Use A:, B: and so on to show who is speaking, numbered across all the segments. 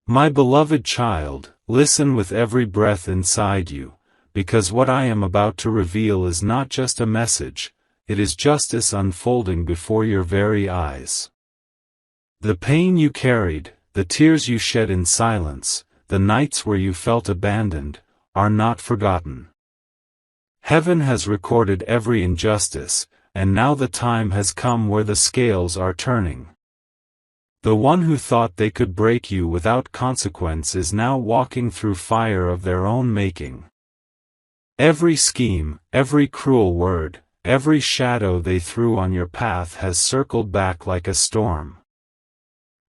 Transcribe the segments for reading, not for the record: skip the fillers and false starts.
A: My beloved child, listen with every breath inside you, because what I am about to reveal is not just a message, it is justice unfolding before your very eyes. The pain you carried, the tears you shed in silence, the nights where you felt abandoned, are not forgotten. Heaven has recorded every injustice, and now the time has come where the scales are turning. The one who thought they could break you without consequence is now walking through fire of their own making. Every scheme, every cruel word, every shadow they threw on your path has circled back like a storm.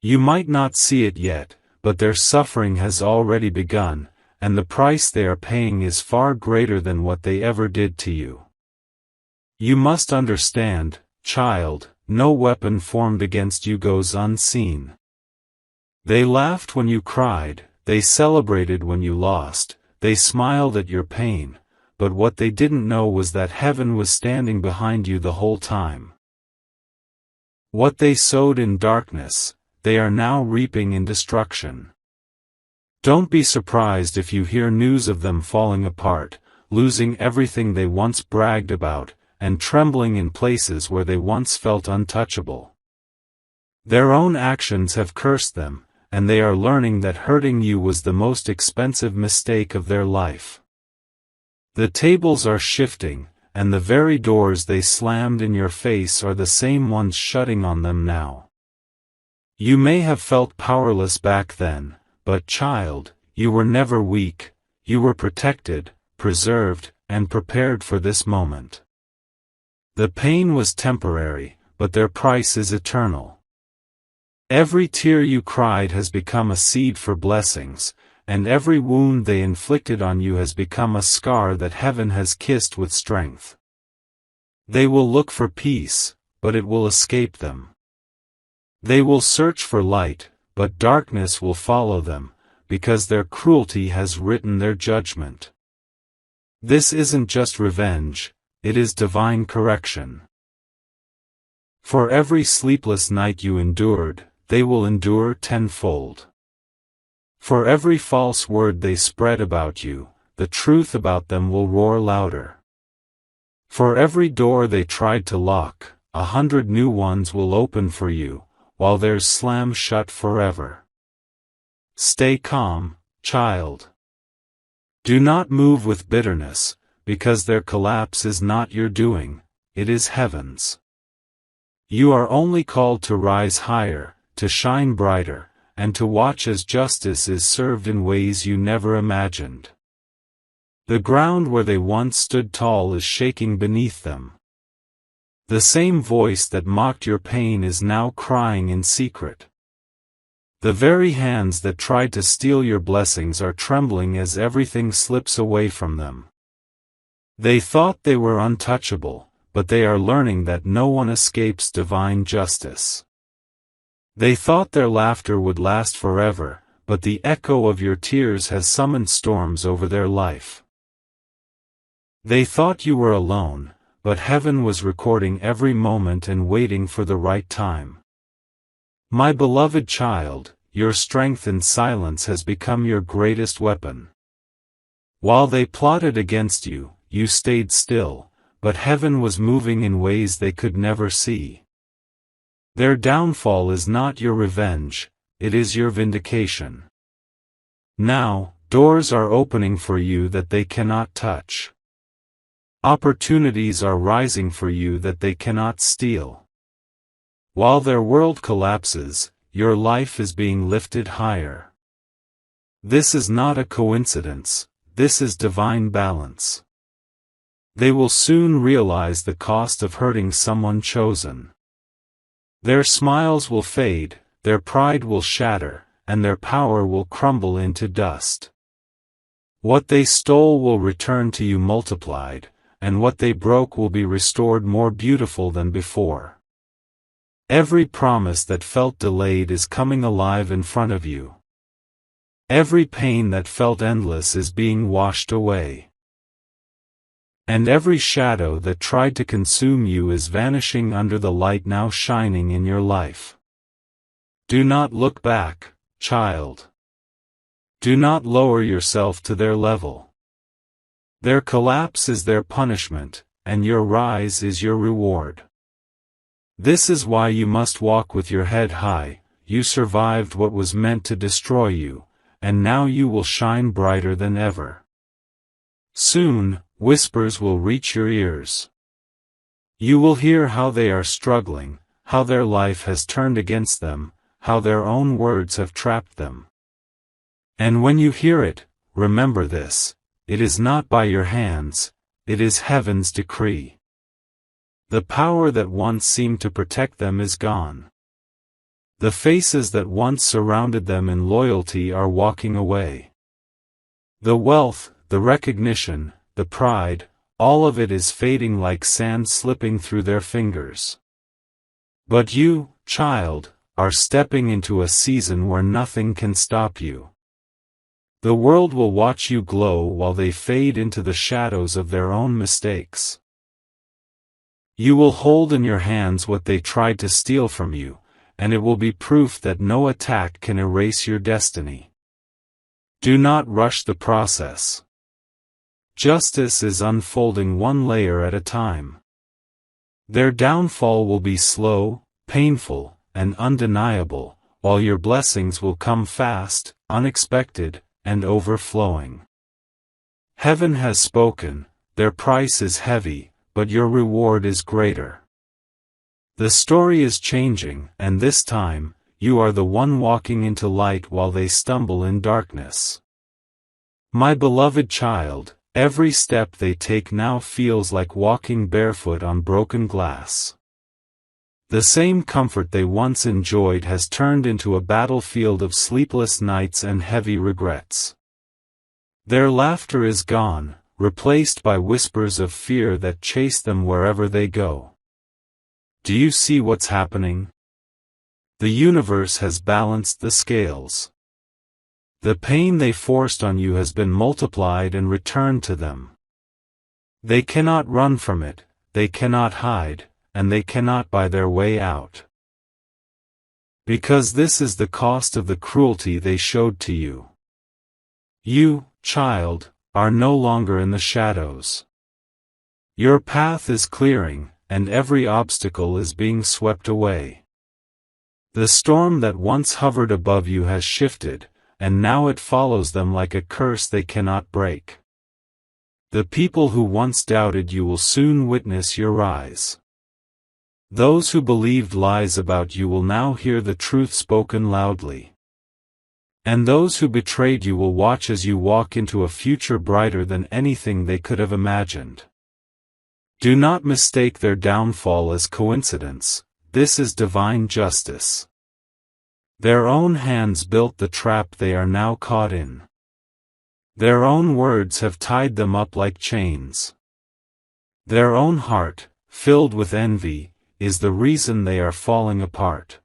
A: You might not see it yet, but their suffering has already begun, and the price they are paying is far greater than what they ever did to you. You must understand, child, no weapon formed against you goes unseen. They laughed when you cried, they celebrated when you lost, they smiled at your pain, but what they didn't know was that heaven was standing behind you the whole time. What they sowed in darkness, they are now reaping in destruction. Don't be surprised if you hear news of them falling apart, losing everything they once bragged about, and trembling in places where they once felt untouchable. Their own actions have cursed them, and they are learning that hurting you was the most expensive mistake of their life. The tables are shifting, and the very doors they slammed in your face are the same ones shutting on them now. You may have felt powerless back then, but child, you were never weak, you were protected, preserved, and prepared for this moment. The pain was temporary, but their price is eternal. Every tear you cried has become a seed for blessings, and every wound they inflicted on you has become a scar that heaven has kissed with strength. They will look for peace, but it will escape them. They will search for light, but darkness will follow them, because their cruelty has written their judgment. This isn't just revenge, it is divine correction. For every sleepless night you endured, they will endure tenfold. For every false word they spread about you, the truth about them will roar louder. For every door they tried to lock, 100 new ones will open for you, while theirs slam shut forever. Stay calm, child. Do not move with bitterness, because their collapse is not your doing, it is heaven's. You are only called to rise higher, to shine brighter, and to watch as justice is served in ways you never imagined. The ground where they once stood tall is shaking beneath them. The same voice that mocked your pain is now crying in secret. The very hands that tried to steal your blessings are trembling as everything slips away from them. They thought they were untouchable, but they are learning that no one escapes divine justice. They thought their laughter would last forever, but the echo of your tears has summoned storms over their life. They thought you were alone, but heaven was recording every moment and waiting for the right time. My beloved child, your strength in silence has become your greatest weapon. While they plotted against you, you stayed still, but heaven was moving in ways they could never see. Their downfall is not your revenge, it is your vindication. Now, doors are opening for you that they cannot touch. Opportunities are rising for you that they cannot steal. While their world collapses, your life is being lifted higher. This is not a coincidence, this is divine balance. They will soon realize the cost of hurting someone chosen. Their smiles will fade, their pride will shatter, and their power will crumble into dust. What they stole will return to you multiplied, and what they broke will be restored more beautiful than before. Every promise that felt delayed is coming alive in front of you. Every pain that felt endless is being washed away. And every shadow that tried to consume you is vanishing under the light now shining in your life. Do not look back, child. Do not lower yourself to their level. Their collapse is their punishment, and your rise is your reward. This is why you must walk with your head high. You survived what was meant to destroy you, and now you will shine brighter than ever. Soon, whispers will reach your ears. You will hear how they are struggling, how their life has turned against them, how their own words have trapped them. And when you hear it, remember this: it is not by your hands, it is heaven's decree. The power that once seemed to protect them is gone. The faces that once surrounded them in loyalty are walking away. The wealth, the recognition, the pride, all of it is fading like sand slipping through their fingers. But you, child, are stepping into a season where nothing can stop you. The world will watch you glow while they fade into the shadows of their own mistakes. You will hold in your hands what they tried to steal from you, and it will be proof that no attack can erase your destiny. Do not rush the process. Justice is unfolding one layer at a time. Their downfall will be slow, painful, and undeniable, while your blessings will come fast, unexpected, and overflowing. Heaven has spoken, their price is heavy, but your reward is greater. The story is changing, and this time, you are the one walking into light while they stumble in darkness. My beloved child, every step they take now feels like walking barefoot on broken glass. The same comfort they once enjoyed has turned into a battlefield of sleepless nights and heavy regrets. Their laughter is gone, replaced by whispers of fear that chase them wherever they go. Do you see what's happening? The universe has balanced the scales. The pain they forced on you has been multiplied and returned to them. They cannot run from it, they cannot hide, and they cannot buy their way out. Because this is the cost of the cruelty they showed to you. You, child, are no longer in the shadows. Your path is clearing, and every obstacle is being swept away. The storm that once hovered above you has shifted, and now it follows them like a curse they cannot break. The people who once doubted you will soon witness your rise. Those who believed lies about you will now hear the truth spoken loudly. And those who betrayed you will watch as you walk into a future brighter than anything they could have imagined. Do not mistake their downfall as coincidence, this is divine justice. Their own hands built the trap they are now caught in. Their own words have tied them up like chains. Their own heart, filled with envy, is the reason they are falling apart.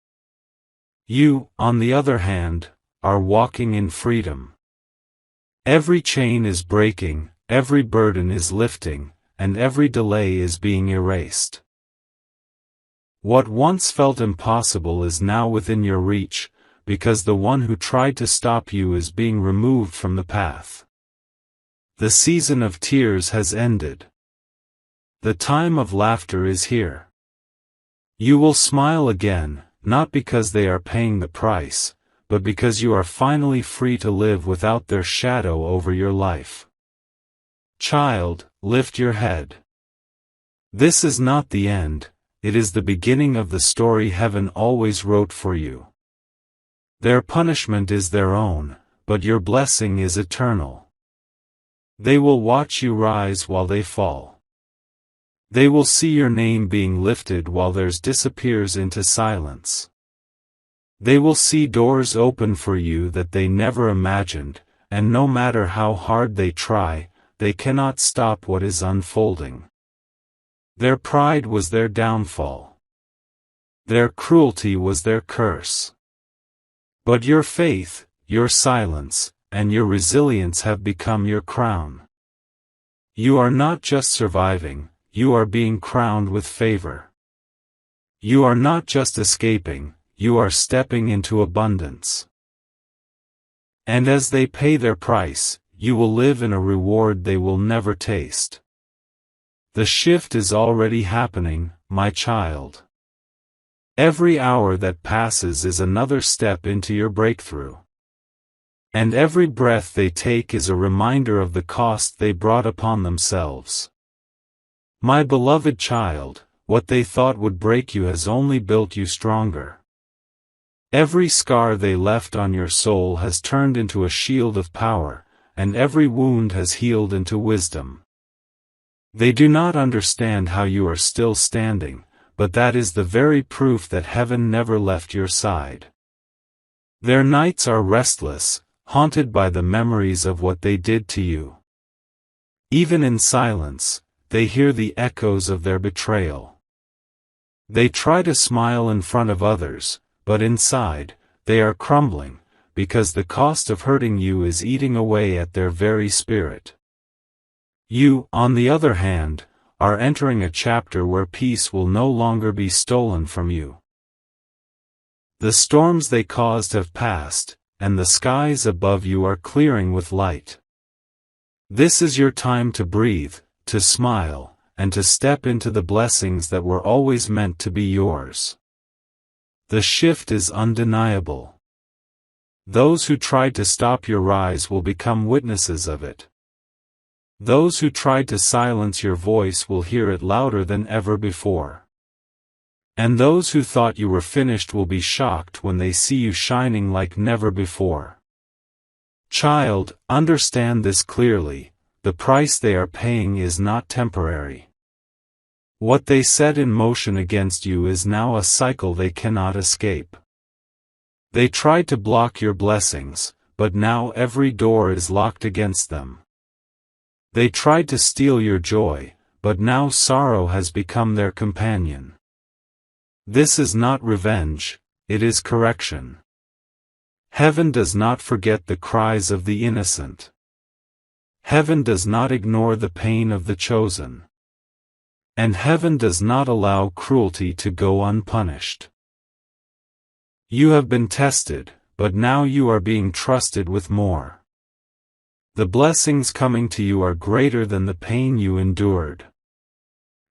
A: You, on the other hand, are walking in freedom. Every chain is breaking, every burden is lifting, and every delay is being erased. What once felt impossible is now within your reach, because the one who tried to stop you is being removed from the path. The season of tears has ended. The time of laughter is here. You will smile again, not because they are paying the price, but because you are finally free to live without their shadow over your life. Child, lift your head. This is not the end, it is the beginning of the story heaven always wrote for you. Their punishment is their own, but your blessing is eternal. They will watch you rise while they fall. They will see your name being lifted while theirs disappears into silence. They will see doors open for you that they never imagined, and no matter how hard they try, they cannot stop what is unfolding. Their pride was their downfall. Their cruelty was their curse. But your faith, your silence, and your resilience have become your crown. You are not just surviving, you are being crowned with favor. You are not just escaping, you are stepping into abundance. And as they pay their price, you will live in a reward they will never taste. The shift is already happening, my child. Every hour that passes is another step into your breakthrough. And every breath they take is a reminder of the cost they brought upon themselves. My beloved child, what they thought would break you has only built you stronger. Every scar they left on your soul has turned into a shield of power, and every wound has healed into wisdom. They do not understand how you are still standing, but that is the very proof that heaven never left your side. Their nights are restless, haunted by the memories of what they did to you. Even in silence, they hear the echoes of their betrayal. They try to smile in front of others, but inside, they are crumbling, because the cost of hurting you is eating away at their very spirit. You, on the other hand, are entering a chapter where peace will no longer be stolen from you. The storms they caused have passed, and the skies above you are clearing with light. This is your time to breathe, to smile, and to step into the blessings that were always meant to be yours. The shift is undeniable. Those who tried to stop your rise will become witnesses of it. Those who tried to silence your voice will hear it louder than ever before. And those who thought you were finished will be shocked when they see you shining like never before. Child, understand this clearly, the price they are paying is not temporary. What they set in motion against you is now a cycle they cannot escape. They tried to block your blessings, but now every door is locked against them. They tried to steal your joy, but now sorrow has become their companion. This is not revenge, it is correction. Heaven does not forget the cries of the innocent. Heaven does not ignore the pain of the chosen. And heaven does not allow cruelty to go unpunished. You have been tested, but now you are being trusted with more. The blessings coming to you are greater than the pain you endured.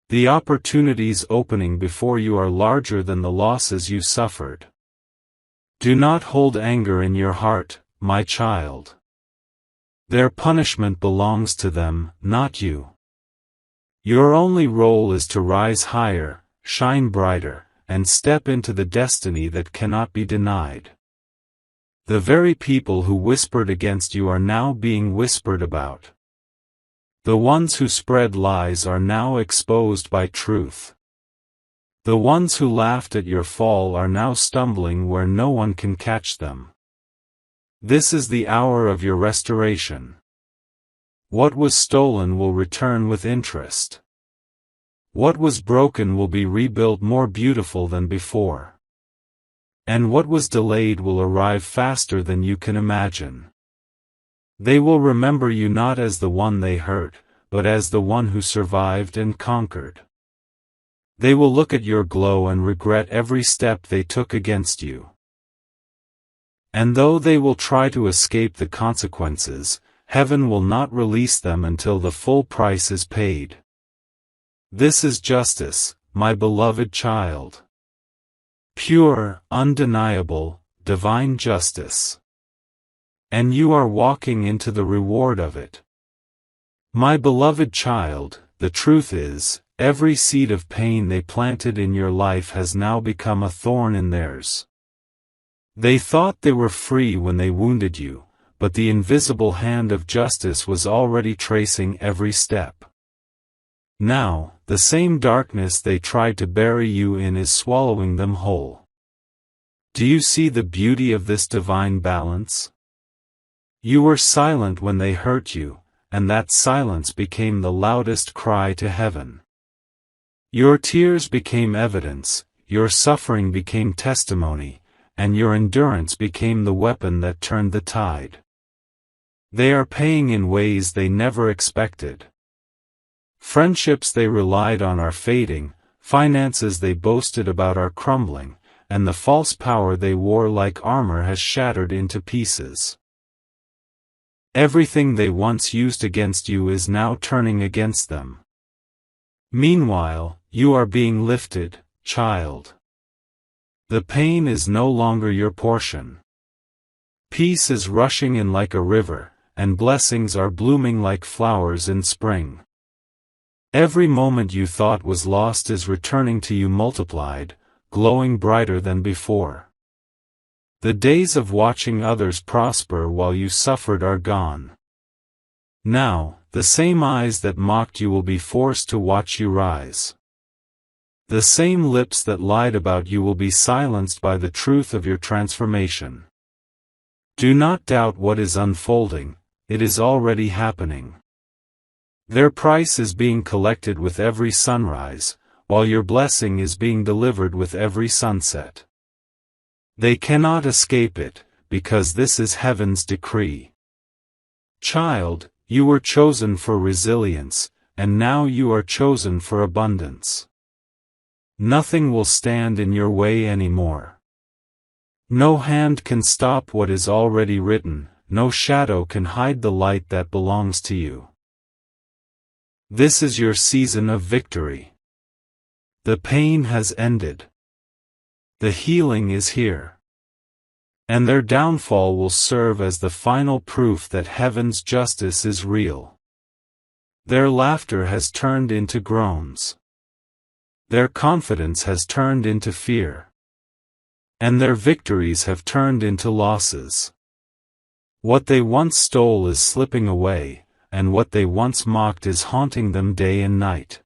A: The opportunities opening before you are larger than the losses you suffered. Do not hold anger in your heart, my child. Their punishment belongs to them, not you. Your only role is to rise higher, shine brighter, and step into the destiny that cannot be denied. The very people who whispered against you are now being whispered about. The ones who spread lies are now exposed by truth. The ones who laughed at your fall are now stumbling where no one can catch them. This is the hour of your restoration. What was stolen will return with interest. What was broken will be rebuilt more beautiful than before. And what was delayed will arrive faster than you can imagine. They will remember you not as the one they hurt, but as the one who survived and conquered. They will look at your glow and regret every step they took against you. And though they will try to escape the consequences, heaven will not release them until the full price is paid. This is justice, my beloved child. Pure, undeniable, divine justice. And you are walking into the reward of it. My beloved child, the truth is, every seed of pain they planted in your life has now become a thorn in theirs. They thought they were free when they wounded you, but the invisible hand of justice was already tracing every step. Now, the same darkness they tried to bury you in is swallowing them whole. Do you see the beauty of this divine balance? You were silent when they hurt you, and that silence became the loudest cry to heaven. Your tears became evidence, your suffering became testimony, and your endurance became the weapon that turned the tide. They are paying in ways they never expected. Friendships they relied on are fading, finances they boasted about are crumbling, and the false power they wore like armor has shattered into pieces. Everything they once used against you is now turning against them. Meanwhile, you are being lifted, child. The pain is no longer your portion. Peace is rushing in like a river, and blessings are blooming like flowers in spring. Every moment you thought was lost is returning to you multiplied, glowing brighter than before. The days of watching others prosper while you suffered are gone. Now, the same eyes that mocked you will be forced to watch you rise. The same lips that lied about you will be silenced by the truth of your transformation. Do not doubt what is unfolding, it is already happening. Their price is being collected with every sunrise, while your blessing is being delivered with every sunset. They cannot escape it, because this is heaven's decree. Child, you were chosen for resilience, and now you are chosen for abundance. Nothing will stand in your way anymore. No hand can stop what is already written, no shadow can hide the light that belongs to you. This is your season of victory. The pain has ended. The healing is here. And their downfall will serve as the final proof that heaven's justice is real. Their laughter has turned into groans. Their confidence has turned into fear. And their victories have turned into losses. What they once stole is slipping away, and what they once mocked is haunting them day and night.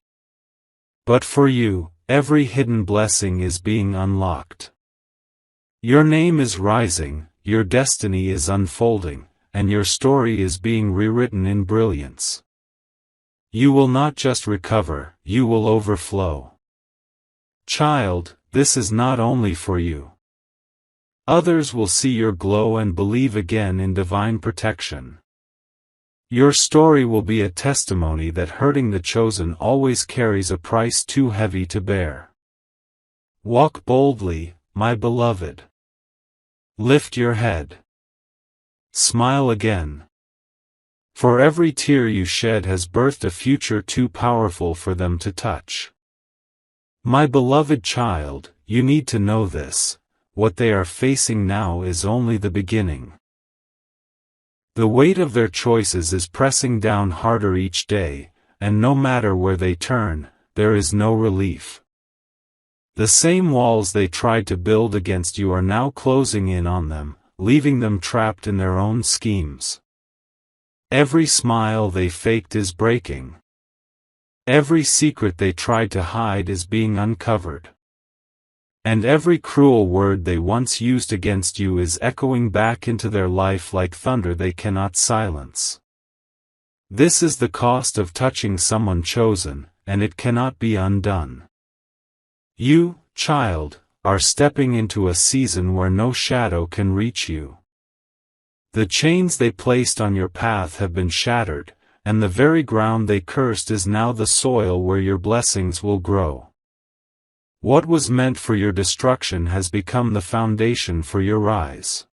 A: But for you, every hidden blessing is being unlocked. Your name is rising, your destiny is unfolding, and your story is being rewritten in brilliance. You will not just recover, you will overflow. Child, this is not only for you. Others will see your glow and believe again in divine protection. Your story will be a testimony that hurting the chosen always carries a price too heavy to bear. Walk boldly, my beloved. Lift your head. Smile again. For every tear you shed has birthed a future too powerful for them to touch. My beloved child, you need to know this. What they are facing now is only the beginning. The weight of their choices is pressing down harder each day, and no matter where they turn, there is no relief. The same walls they tried to build against you are now closing in on them, leaving them trapped in their own schemes. Every smile they faked is breaking. Every secret they tried to hide is being uncovered. And every cruel word they once used against you is echoing back into their life like thunder they cannot silence. This is the cost of touching someone chosen, and it cannot be undone. You, child, are stepping into a season where no shadow can reach you. The chains they placed on your path have been shattered, and the very ground they cursed is now the soil where your blessings will grow. What was meant for your destruction has become the foundation for your rise.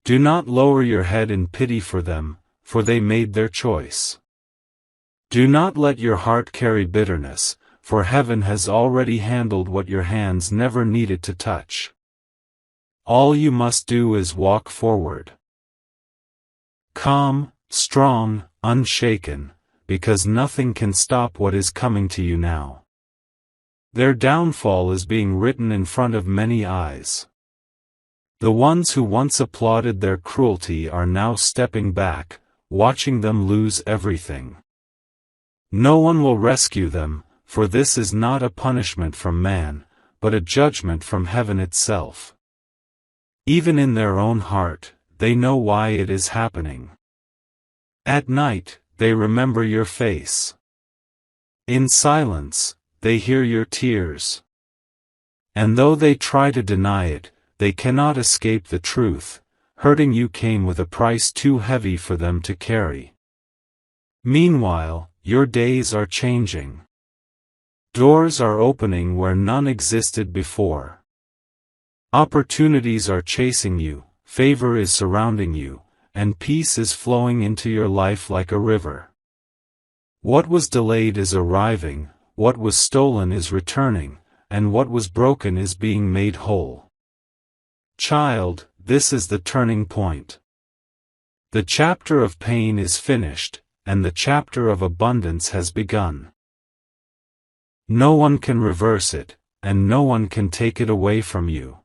A: Do not lower your head in pity for them, for they made their choice. Do not let your heart carry bitterness, for heaven has already handled what your hands never needed to touch. All you must do is walk forward. Calm, strong, unshaken, because nothing can stop what is coming to you now. Their downfall is being written in front of many eyes. The ones who once applauded their cruelty are now stepping back, watching them lose everything. No one will rescue them, for this is not a punishment from man, but a judgment from heaven itself. Even in their own heart, they know why it is happening. At night, they remember your face. In silence, they hear your tears. And though they try to deny it, they cannot escape the truth. Hurting you came with a price too heavy for them to carry. Meanwhile, your days are changing. Doors are opening where none existed before. Opportunities are chasing you, favor is surrounding you, and peace is flowing into your life like a river. What was delayed is arriving, what was stolen is returning, and what was broken is being made whole. Child, this is the turning point. The chapter of pain is finished, and the chapter of abundance has begun. No one can reverse it, and no one can take it away from you.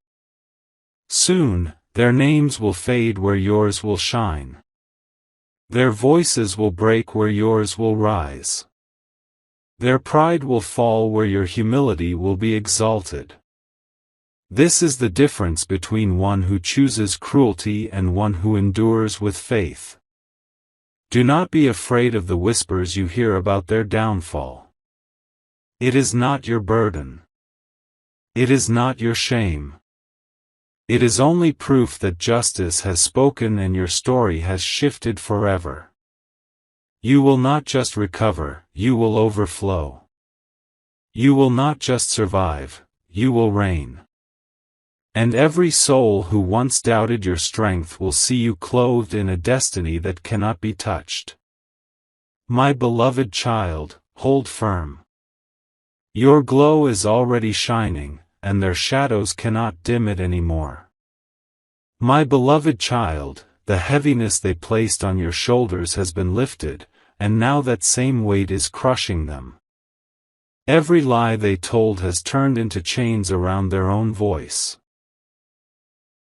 A: Soon, their names will fade where yours will shine. Their voices will break where yours will rise. Their pride will fall where your humility will be exalted. This is the difference between one who chooses cruelty and one who endures with faith. Do not be afraid of the whispers you hear about their downfall. It is not your burden. It is not your shame. It is only proof that justice has spoken and your story has shifted forever. You will not just recover, you will overflow. You will not just survive, you will reign. And every soul who once doubted your strength will see you clothed in a destiny that cannot be touched. My beloved child, hold firm. Your glow is already shining, and their shadows cannot dim it anymore. My beloved child, the heaviness they placed on your shoulders has been lifted, and now that same weight is crushing them. Every lie they told has turned into chains around their own voice.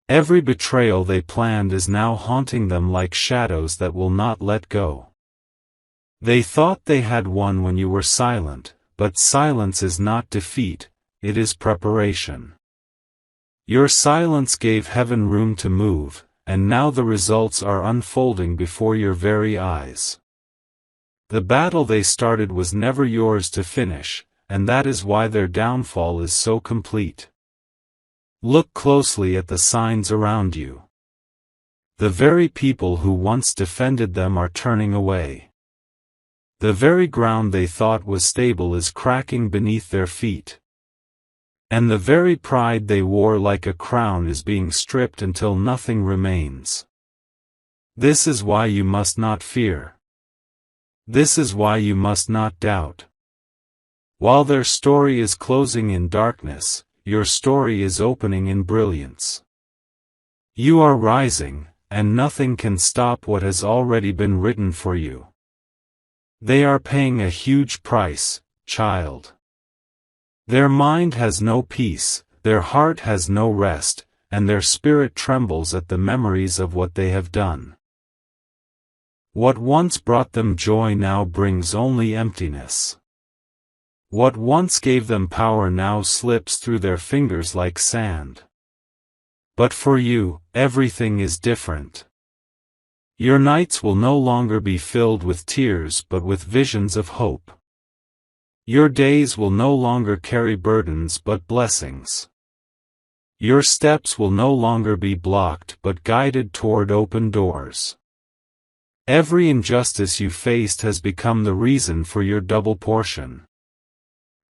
A: Every betrayal they planned is now haunting them like shadows that will not let go. They thought they had won when you were silent, but silence is not defeat, it is preparation. Your silence gave heaven room to move, and now the results are unfolding before your very eyes. The battle they started was never yours to finish, and that is why their downfall is so complete. Look closely at the signs around you. The very people who once defended them are turning away. The very ground they thought was stable is cracking beneath their feet. And the very pride they wore like a crown is being stripped until nothing remains. This is why you must not fear. This is why you must not doubt. While their story is closing in darkness, your story is opening in brilliance. You are rising, and nothing can stop what has already been written for you. They are paying a huge price, child. Their mind has no peace, their heart has no rest, and their spirit trembles at the memories of what they have done. What once brought them joy now brings only emptiness. What once gave them power now slips through their fingers like sand. But for you, everything is different. Your nights will no longer be filled with tears but with visions of hope. Your days will no longer carry burdens but blessings. Your steps will no longer be blocked but guided toward open doors. Every injustice you faced has become the reason for your double portion.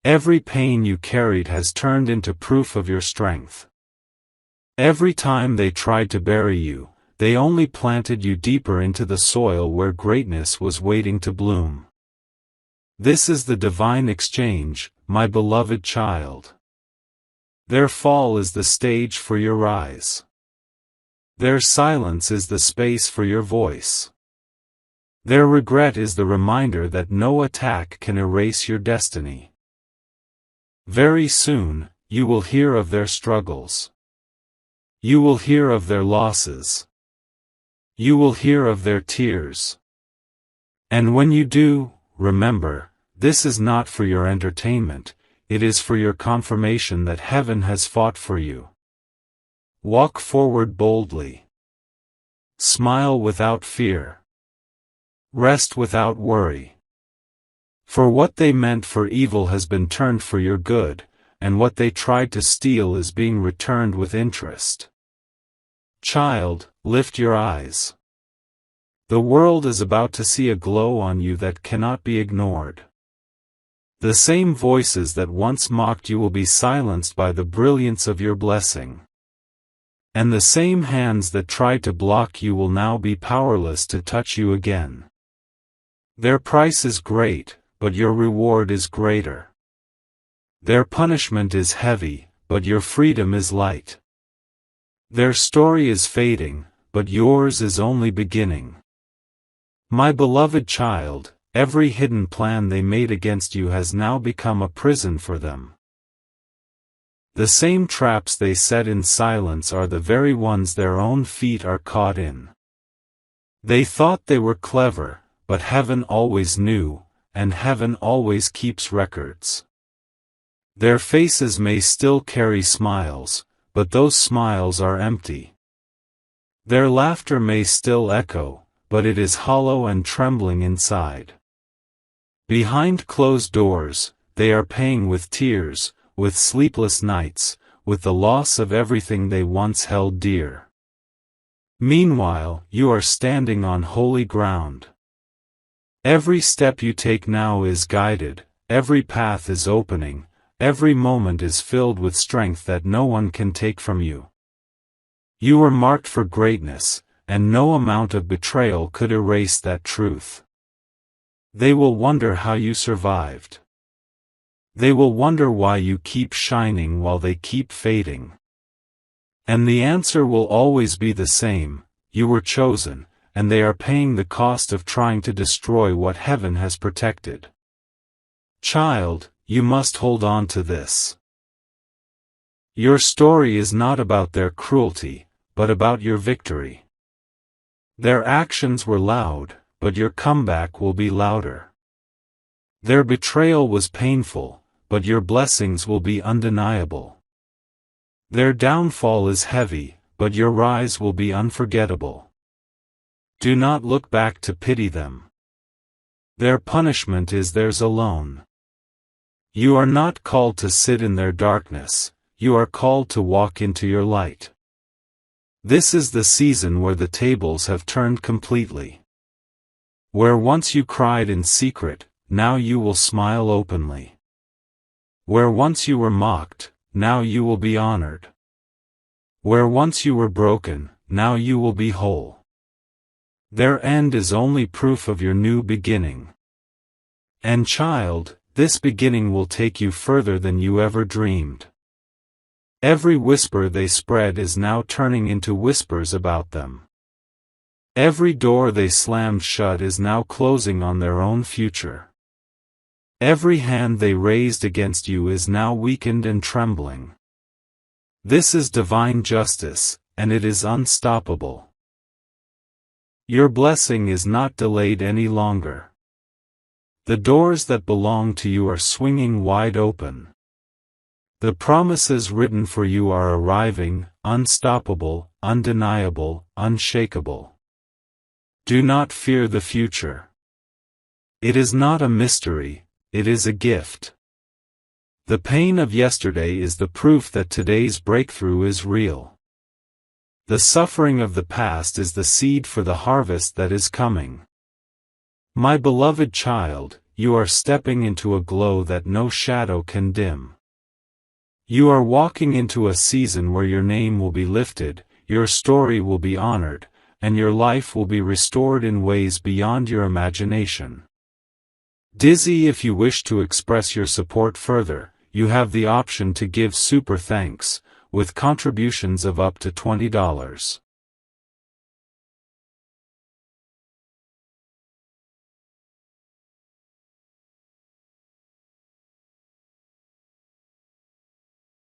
A: Every pain you carried has turned into proof of your strength. Every time they tried to bury you, they only planted you deeper into the soil where greatness was waiting to bloom. This is the divine exchange, my beloved child. Their fall is the stage for your rise. Their silence is the space for your voice. Their regret is the reminder that no attack can erase your destiny. Very soon, you will hear of their struggles. You will hear of their losses. You will hear of their tears. And when you do, remember, this is not for your entertainment, it is for your confirmation that heaven has fought for you. Walk forward boldly. Smile without fear. Rest without worry. For what they meant for evil has been turned for your good, and what they tried to steal is being returned with interest. Child, lift your eyes. The world is about to see a glow on you that cannot be ignored. The same voices that once mocked you will be silenced by the brilliance of your blessing. And the same hands that tried to block you will now be powerless to touch you again. Their price is great, but your reward is greater. Their punishment is heavy, but your freedom is light. Their story is fading, but yours is only beginning. My beloved child, every hidden plan they made against you has now become a prison for them. The same traps they set in silence are the very ones their own feet are caught in. They thought they were clever, but heaven always knew, and heaven always keeps records. Their faces may still carry smiles, but those smiles are empty. Their laughter may still echo, but it is hollow and trembling inside. Behind closed doors, they are paying with tears, with sleepless nights, with the loss of everything they once held dear. Meanwhile, you are standing on holy ground. Every step you take now is guided, every path is opening, every moment is filled with strength that no one can take from you. You were marked for greatness, and no amount of betrayal could erase that truth. They will wonder how you survived. They will wonder why you keep shining while they keep fading. And the answer will always be the same: you were chosen, and they are paying the cost of trying to destroy what heaven has protected. Child, you must hold on to this. Your story is not about their cruelty, but about your victory. Their actions were loud, but your comeback will be louder. Their betrayal was painful, but your blessings will be undeniable. Their downfall is heavy, but your rise will be unforgettable. Do not look back to pity them. Their punishment is theirs alone. You are not called to sit in their darkness, you are called to walk into your light. This is the season where the tables have turned completely. Where once you cried in secret, now you will smile openly. Where once you were mocked, now you will be honored. Where once you were broken, now you will be whole. Their end is only proof of your new beginning. And child, this beginning will take you further than you ever dreamed. Every whisper they spread is now turning into whispers about them. Every door they slammed shut is now closing on their own future. Every hand they raised against you is now weakened and trembling. This is divine justice, and it is unstoppable. Your blessing is not delayed any longer. The doors that belong to you are swinging wide open. The promises written for you are arriving, unstoppable, undeniable, unshakable. Do not fear the future. It is not a mystery. It is a gift. The pain of yesterday is the proof that today's breakthrough is real. The suffering of the past is the seed for the harvest that is coming. My beloved child, you are stepping into a glow that no shadow can dim. You are walking into a season where your name will be lifted, your story will be honored, and your life will be restored in ways beyond your imagination. Dizzy, if you wish to express your support further, you have the option to give super thanks, with contributions of up to $20.